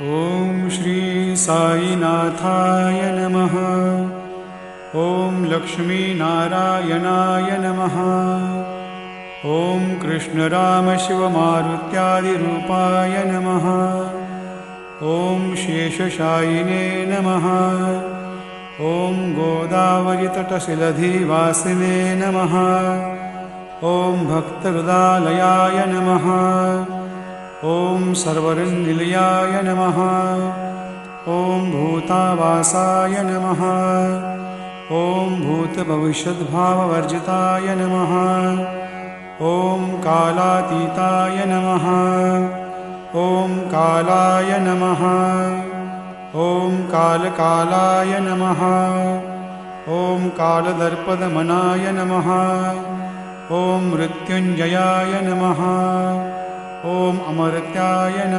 ॐ श्री साईनाथाय नमः। ॐ लक्ष्मीनारायणाय नमः। ॐ कृष्णरामशिवमारुत्यादिरूपाय नमः। ॐ शेषशायिने नमः। ॐ गोदावरीतटशिलधिवासिने नमः। ॐ भक्तहृदालयाय नमः। ॐ सर्वरनिलयाय नमः। ॐ भूतावासाय नमः। ॐ भूतभविष्यद्भाववर्जिताय नमः। ॐ कालातीताय नमः। ॐ कालाय नमः। ॐ कालकालाय नमः। ॐ कालदर्पदमनाय नमः। ॐ मृत्युञ्जयाय नमः। ॐ अमर्त्याय नमः।